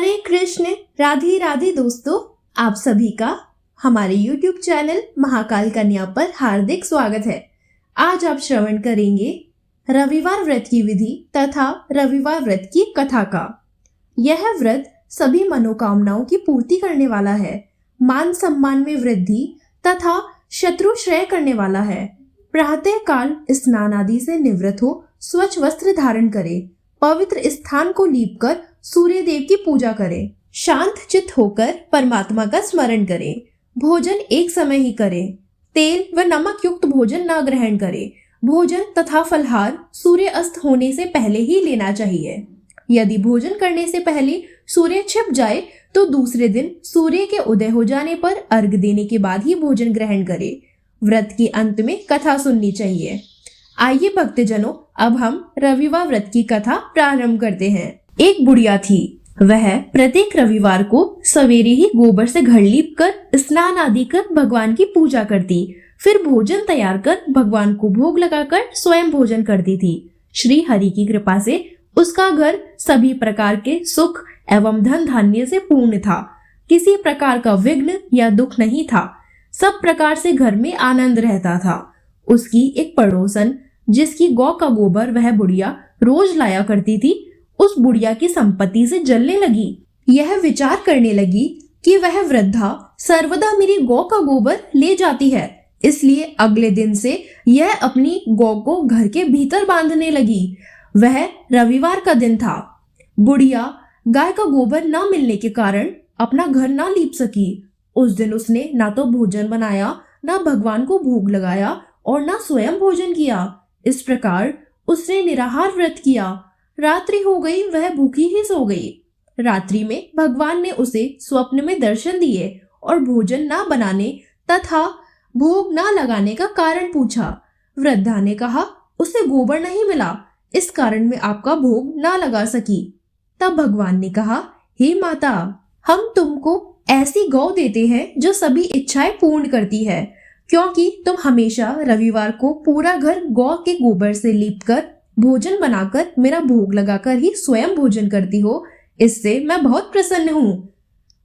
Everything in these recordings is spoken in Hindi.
हरे कृष्ण, राधे राधे दोस्तों, आप सभी का हमारे YouTube चैनल महाकाल कन्या पर हार्दिक स्वागत है। आज आप श्रवण करेंगे रविवार व्रत की विधि तथा रविवार व्रत की कथा का। यह व्रत सभी मनोकामनाओं की पूर्ति करने वाला है, मान सम्मान में वृद्धि तथा शत्रु श्रेय करने वाला है। प्रातः काल स्नान आदि से निवृत्त हो स्वच्छ वस्त्र धारण करे, पवित्र स्थान को लीपकर सूर्य देव की पूजा करें, शांत चित्त होकर परमात्मा का स्मरण करें, भोजन एक समय ही करें, तेल व नमक युक्त भोजन न ग्रहण करें, भोजन तथा फलहार सूर्य अस्त होने से पहले ही लेना चाहिए। यदि भोजन करने से पहले सूर्य छिप जाए तो दूसरे दिन सूर्य के उदय हो जाने पर अर्घ देने के बाद ही भोजन ग्रहण करें। व्रत के अंत में कथा सुननी चाहिए। आइए भक्तजनों, अब हम रविवार व्रत की कथा प्रारंभ करते हैं। एक बुढ़िया थी। वह प्रत्येक रविवार को सवेरे ही गोबर से घर लीप कर स्नान आदि कर भगवान की पूजा करती, फिर भोजन तैयार कर भगवान को भोग लगाकर स्वयं भोजन करती थी। श्री हरि की कृपा से उसका घर सभी प्रकार के सुख एवं धन धान्य से पूर्ण था। किसी प्रकार का विघ्न या दुख नहीं था। सब प्रकार से घर में आनंद रहता था। उसकी एक पड़ोसन, जिसकी गौ का गोबर वह बुढ़िया रोज लाया करती थी, उस बुढ़िया की संपत्ति से जलने लगी। यह विचार करने लगी कि वह वृद्धा सर्वदा मेरी गौ का गोबर ले जाती है, इसलिए अगले दिन से यह अपनी गौ को घर के भीतर बांधने लगी। वह रविवार का दिन था। बुढ़िया गाय का गोबर न मिलने के कारण अपना घर न लीप सकी। उस दिन उसने ना तो भोजन बनाया, ना भगवान को भोग लगाया और ना स्वयं भोजन किया। इस प्रकार उसने निराहार व्रत किया। रात्रि हो गई, वह भूखी ही सो गई। रात्रि में भगवान ने उसे स्वप्न में दर्शन दिए और भोजन ना बनाने तथा भोग ना लगाने का कारण पूछा। वृद्धा ने कहा, उसे गोबर नहीं मिला, इस कारण मैं आपका भोग ना लगा सकी। तब भगवान ने कहा, हे माता, हम तुमको ऐसी गौ देते हैं जो सभी इच्छाएं पूर्ण करती है, क्योंकि तुम हमेशा रविवार को पूरा घर गौ के गोबर से लीपकर भोजन बनाकर मेरा भोग लगाकर ही स्वयं भोजन करती हो। इससे मैं बहुत प्रसन्न हूँ।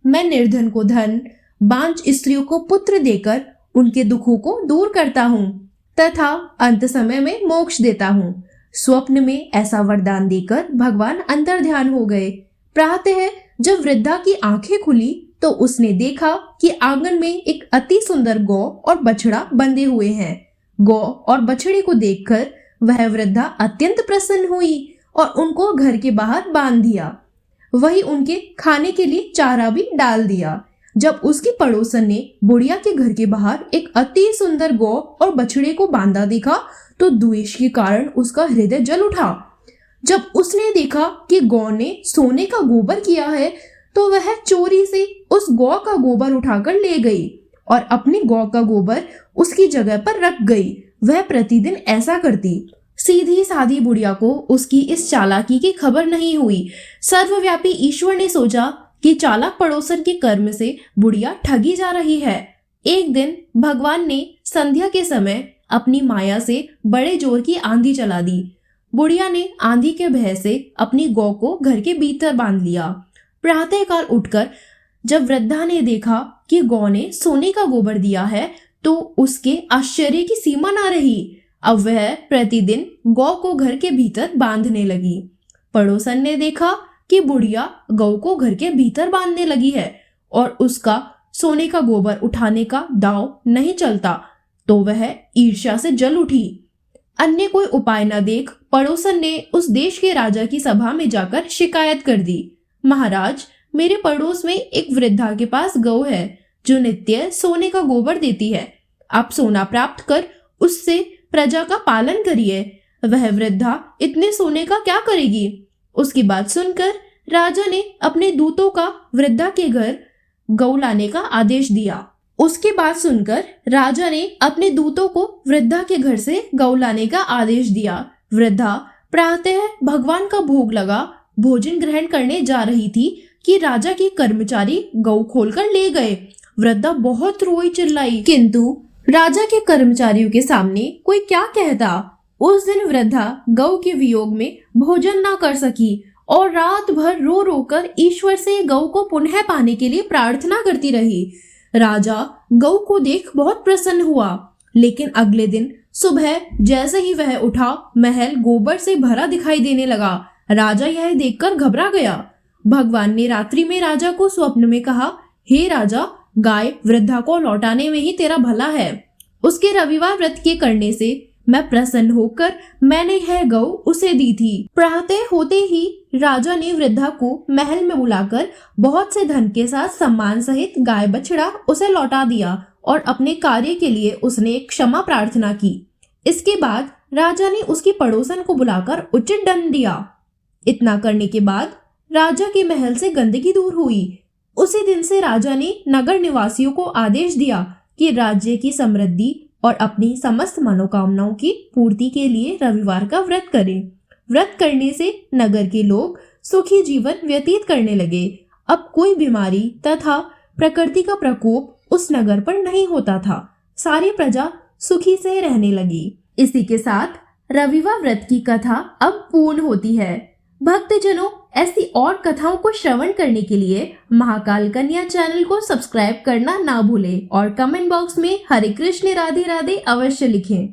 मैं निर्धन को धन, बांझ स्त्रियों को पुत्र देकर उनके दुखों को दूर करता हूँ तथा अंत समय में मोक्ष देता हूँ। स्वप्न में ऐसा वरदान देकर भगवान अंतर्ध्यान हो गए। प्रातः जब वृद्धा की आंखें खुली तो उसने देखा कि आंगन में एक अति सुंदर गौ और बछड़ा बंधे हुए हैं। गौ और बछड़े को देखकर वह वृद्धा अत्यंत प्रसन्न हुई और उनको घर के बाहर बांध दिया। वही उनके खाने के लिए चारा भी डाल दिया। जब उसकी पड़ोसन ने बुढ़िया के घर के बाहर एक अति सुंदर गौ और बछड़े को बांधा देखा तो द्वेष के कारण उसका हृदय जल उठा। जब उसने देखा कि गौ ने सोने का गोबर किया है तो वह चोरी से उस गौ का गोबर उठाकर ले गई और अपनी गौ का गोबर उसकी जगह पर रख गई। वह प्रतिदिन ऐसा करती। सीधी सादी बुढ़िया को उसकी इस चालाकी की खबर नहीं हुई। सर्वव्यापी ईश्वर ने सोचा कि चालाक पड़ोसन के कर्म से बुढ़िया ठगी जा रही है। एक दिन भगवान ने संध्या के समय अपनी माया से बड़े जोर की आंधी चला दी। बुढ़िया ने आंधी के भय से अपनी गौ को घर के भीतर बांध लिया। प्रातःकाल उठकर जब वृद्धा ने देखा कि गौ ने सोने का गोबर दिया है तो उसके आश्चर्य की सीमा ना रही। अब वह प्रतिदिन गौ को घर के भीतर बांधने लगी। पड़ोसन ने देखा कि बुढ़िया गौ को घर के भीतर बांधने लगी है और उसका सोने का गोबर उठाने का दांव नहीं चलता तो वह ईर्ष्या से जल उठी। अन्य कोई उपाय न देख पड़ोसन ने उस देश के राजा की सभा में जाकर शिकायत कर दी। महाराज, मेरे पड़ोस में एक वृद्धा के पास गौ है जो नित्य सोने का गोबर देती है। आप सोना प्राप्त कर उससे प्रजा का पालन करिए। वह वृद्धा इतने सोने का क्या करेगी? उसकी बात सुनकर राजा ने अपने दूतों का वृद्धा के घर गौ लाने का आदेश दिया। उसकी बात सुनकर राजा ने अपने दूतों को वृद्धा के घर से गौ लाने का आदेश दिया। वृद्धा प्रातः भगवान का भोग लगा भोजन ग्रहण करने जा रही थी कि राजा के कर्मचारी गौ खोलकर ले गए। वृद्धा बहुत रोई चिल्लाई, किंतु राजा के कर्मचारियों के सामने कोई क्या कहता। उस दिन वृद्धा गौ के वियोग में भोजन ना कर सकी और रात भर रो रो कर ईश्वर से गऊ को पुनः पाने के लिए प्रार्थना करती रही। राजा गऊ को देख बहुत प्रसन्न हुआ, लेकिन अगले दिन सुबह जैसे ही वह उठा, महल गोबर से भरा दिखाई देने लगा। राजा यह देखकर घबरा गया। भगवान ने रात्रि में राजा को स्वप्न में कहा, हे राजा, गाय वृद्धा को लौटाने में ही तेरा भला है। उसके रविवार व्रत के करने से मैं प्रसन्न होकर मैंने यह गौ उसे दी थी। प्रातः होते ही राजा ने वृद्धा को महल में बुलाकर बहुत से धन के साथ सम्मान सहित गाय बछड़ा उसे लौटा दिया और अपने कार्य के लिए उसने क्षमा प्रार्थना की। इसके बाद राजा ने उसकी पड़ोसन को बुलाकर उचित दंड दिया। इतना करने के बाद राजा के महल से गंदगी दूर हुई। उसी दिन से राजा ने नगर निवासियों को आदेश दिया कि राज्य की समृद्धि और अपनी समस्त मनोकामनाओं की पूर्ति के लिए रविवार का व्रत करें। व्रत करने से नगर के लोग सुखी जीवन व्यतीत करने लगे। अब कोई बीमारी तथा प्रकृति का प्रकोप उस नगर पर नहीं होता था। सारी प्रजा सुखी से रहने लगी। इसी के साथ रविवार व्रत की कथा अब पूर्ण होती है। भक्तजनों, ऐसी और कथाओं को श्रवण करने के लिए महाकाल कन्या चैनल को सब्सक्राइब करना ना भूलें और कमेंट बॉक्स में हरे कृष्ण राधे राधे अवश्य लिखें।